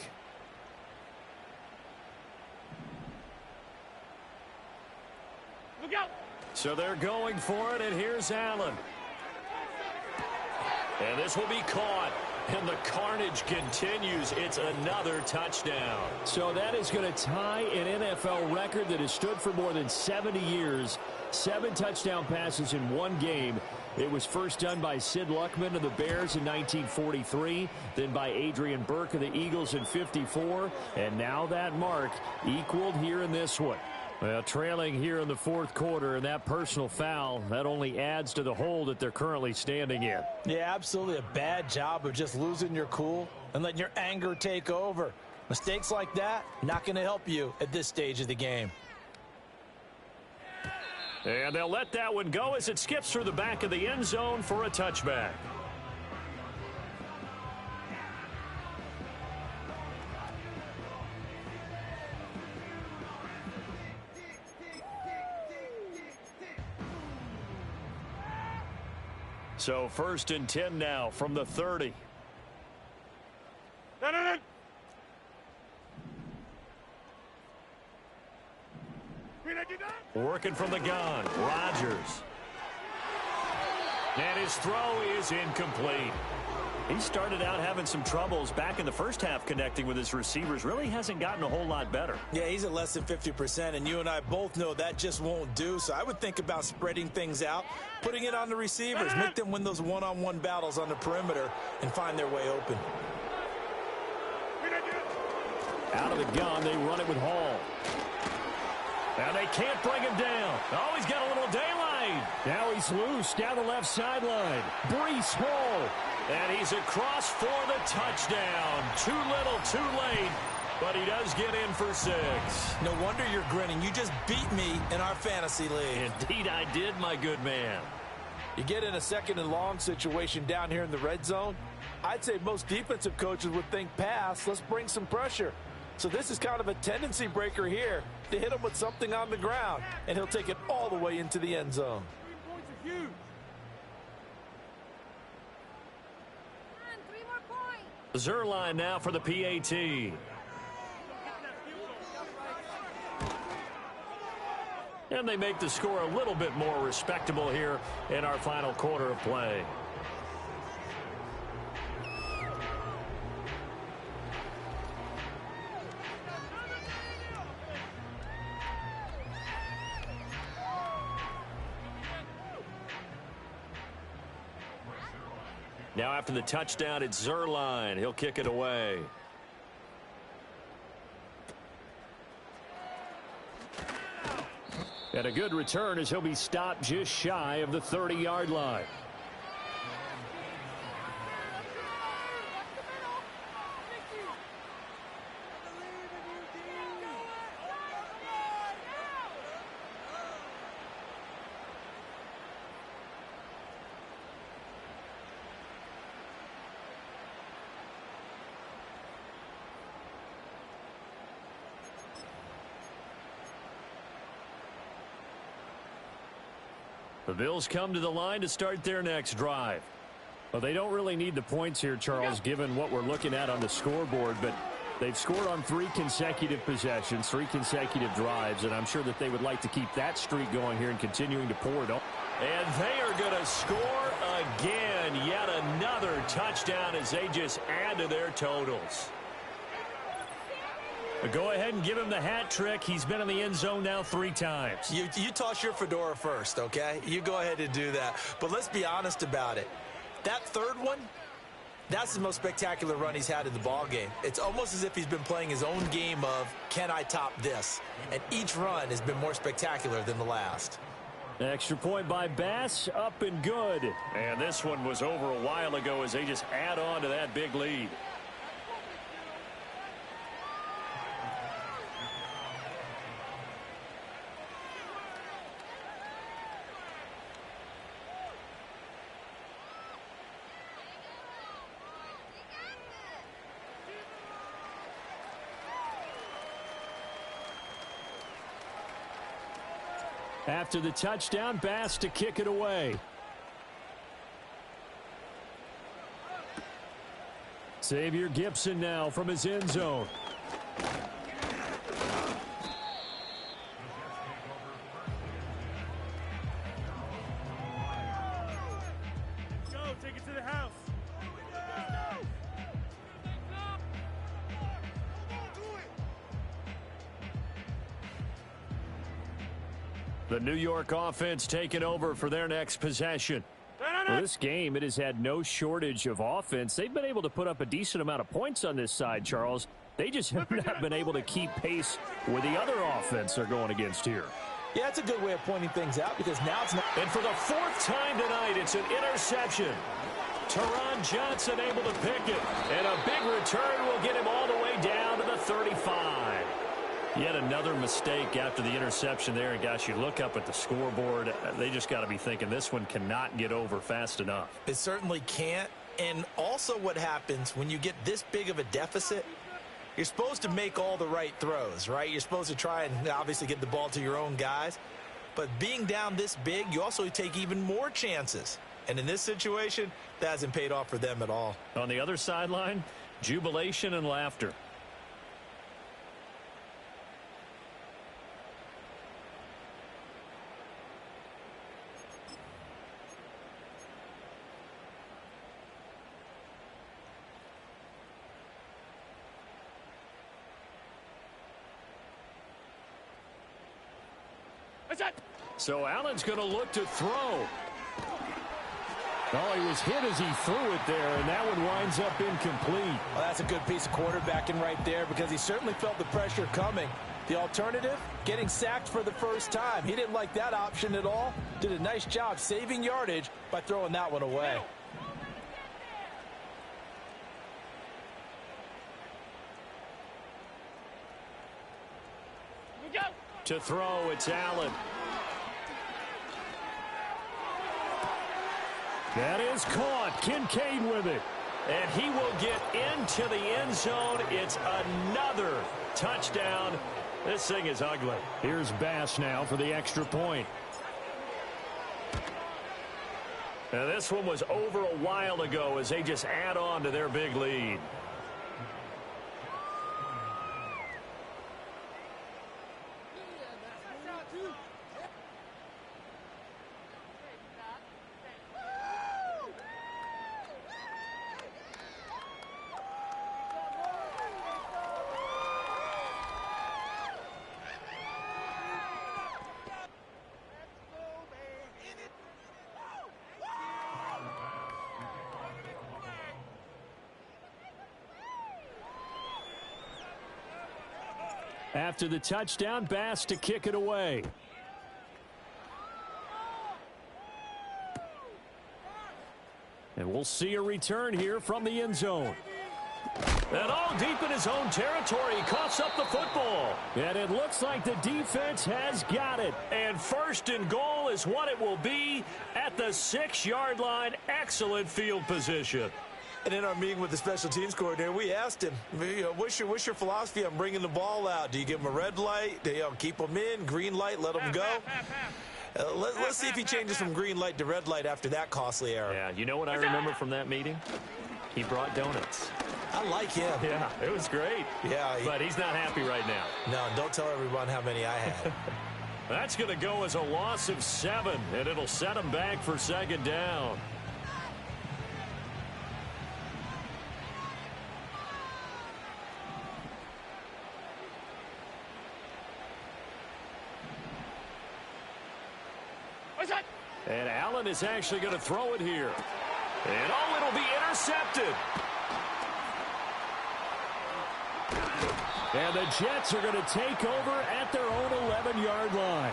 Look out. So they're going for it, and here's Allen. And this will be caught. And the carnage continues. It's another touchdown. So that is going to tie an NFL record that has stood for more than 70 years. 7 touchdown passes in one game. It was first done by Sid Luckman of the Bears in 1943, then by Adrian Burke of the Eagles in 54, and now that mark equaled here in this one. Well, trailing here in the 4th quarter, and that personal foul, that only adds to the hole that they're currently standing in. Yeah, absolutely a bad job of just losing your cool and letting your anger take over. Mistakes like that, not going to help you at this stage of the game. And they'll let that one go as it skips through the back of the end zone for a touchback. So 1st and 10 now from the 30. Working from the gun, Rodgers. And his throw is incomplete. He started out having some troubles back in the first half connecting with his receivers. Really hasn't gotten a whole lot better. Yeah, he's at less than 50%, and you and I both know that just won't do. So I would think about spreading things out, putting it on the receivers, make them win those one-on-one battles on the perimeter and find their way open. Out of the gun, they run it with Hall. Now they can't bring him down. Oh, he's got a little daylight. Now he's loose down the left sideline. Breece Hall. And he's across for the touchdown. Too little, too late. But he does get in for 6. No wonder you're grinning. You just beat me in our fantasy league. Indeed I did, my good man. You get in a 2nd and long situation down here in the red zone. I'd say most defensive coaches would think pass. Let's bring some pressure. So this is kind of a tendency breaker here to hit him with something on the ground, and he'll take it all the way into the end zone. 3 points are huge. Zerline now for the PAT. And they make the score a little bit more respectable here in our final quarter of play. Now after the touchdown, it's Zerline. He'll kick it away. And a good return as he'll be stopped just shy of the 30-yard line. The Bills come to the line to start their next drive. Well, they don't really need the points here, Charles, given what we're looking at on the scoreboard, but they've scored on 3 consecutive possessions, 3 consecutive drives, and I'm sure that they would like to keep that streak going here and continuing to pour it on. And they are going to score again. Yet another touchdown as they just add to their totals. Go ahead and give him the hat trick. He's been in the end zone now 3 times. You toss your fedora first, okay? You go ahead and do that. But let's be honest about it. That 3rd one, that's the most spectacular run he's had in the ballgame. It's almost as if he's been playing his own game of, can I top this? And each run has been more spectacular than the last. Extra point by Bass, up and good. And this one was over a while ago as they just add on to that big lead. After the touchdown, Bass to kick it away. Xavier Gibson now from his end zone. Go, take it to the house. The New York offense taking over for their next possession. Well, this game, it has had no shortage of offense. They've been able to put up a decent amount of points on this side, Charles. They just have not been able to keep pace with the other offense they're going against here. Yeah, it's a good way of pointing things out because now it's not. And for the fourth time tonight, it's an interception. Teron Johnson able to pick it. And a big return will get him all the way down to the 35. Yet another mistake after the interception there. And, gosh, you look up at the scoreboard, they just got to be thinking this one cannot get over fast enough. It certainly can't. And also what happens when you get this big of a deficit, you're supposed to make all the right throws, right? You're supposed to try and obviously get the ball to your own guys. But being down this big, you also take even more chances. And in this situation, that hasn't paid off for them at all. On the other sideline, jubilation and laughter. So Allen's going to look to throw. Oh, he was hit as he threw it there, and that one winds up incomplete. Well, that's a good piece of quarterbacking right there because he certainly felt the pressure coming. The alternative, getting sacked for the first time. He didn't like that option at all. Did a nice job saving yardage by throwing that one away. To throw, it's Allen. That is caught. Kincaid with it. And he will get into the end zone. It's another touchdown. This thing is ugly. Here's Bass now for the extra point. Now this one was over a while ago as they just add on to their big lead. After the touchdown, Bass to kick it away. And we'll see a return here from the end zone. And all deep in his own territory, he coughs up the football. And it looks like the defense has got it. And first and goal is what it will be at the 6-yard line. Excellent field position. And in our meeting with the special teams coordinator, we asked him, what's your philosophy on bringing the ball out? Do you give him a red light? Do you keep them in? Green light, let them go? Let's see if he changes from green light to red light after that costly error. Yeah, you know what I remember from that meeting? He brought donuts. I like him. Yeah, it was great. Yeah. But he's not happy right now. No, don't tell everyone how many I had. That's going to go as a loss of 7, and it'll set him back for second down. And Allen is actually going to throw it here. And oh, it'll be intercepted. And the Jets are going to take over at their own 11-yard line.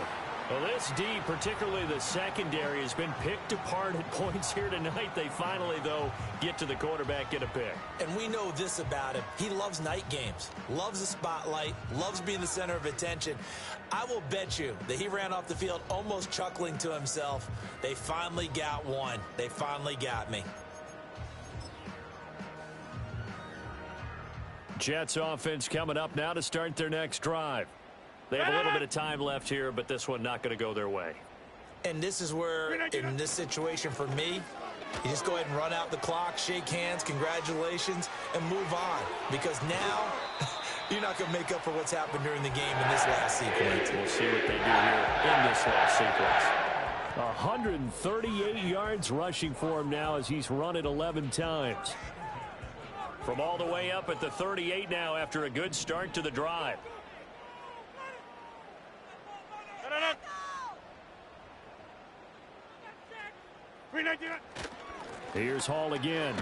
Well, this D, particularly the secondary, has been picked apart at points here tonight. They finally, though, get to the quarterback, get a pick. And we know this about him. He loves night games, loves the spotlight, loves being the center of attention. I will bet you that he ran off the field almost chuckling to himself. They finally got one. They finally got me. Jets offense coming up now to start their next drive. They have a little bit of time left here, but this one not going to go their way. And this is where, in this situation for me, you just go ahead and run out the clock, shake hands, congratulations, and move on. Because now, you're not going to make up for what's happened during the game in this last sequence. We'll see what they do here in this last sequence. 138 yards rushing for him now as he's run it 11 times. From all the way up at the 38 now after a good start to the drive. Here's Hall again.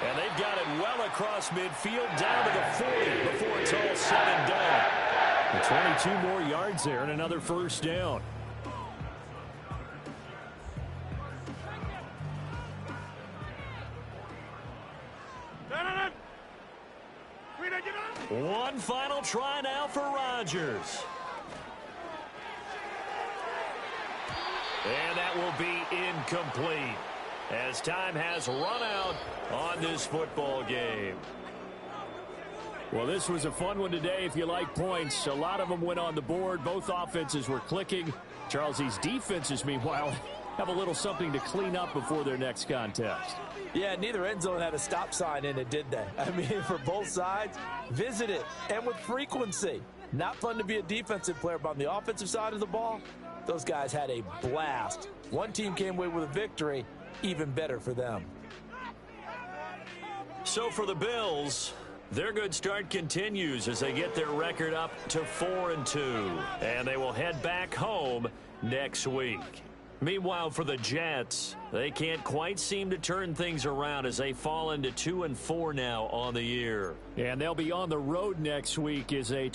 And they've got it well across midfield down to the 40 before it's all said and done. And 22 more yards there and another first down. One final try now for Rodgers. And that will be incomplete as time has run out on this football game. Well, this was a fun one today if you like points. A lot of them went on the board. Both offenses were clicking. Charles, these defenses, meanwhile, have a little something to clean up before their next contest. Yeah, neither end zone had a stop sign in it, did they? I mean, for both sides, visit it, and with frequency. Not fun to be a defensive player, but on the offensive side of the ball, those guys had a blast. One team came away with a victory, even better for them. So for the Bills, their good start continues as they get their record up to 4-2, and they will head back home next week. Meanwhile, for the Jets, they can't quite seem to turn things around as they fall into 2-4 now on the year. And they'll be on the road next week as a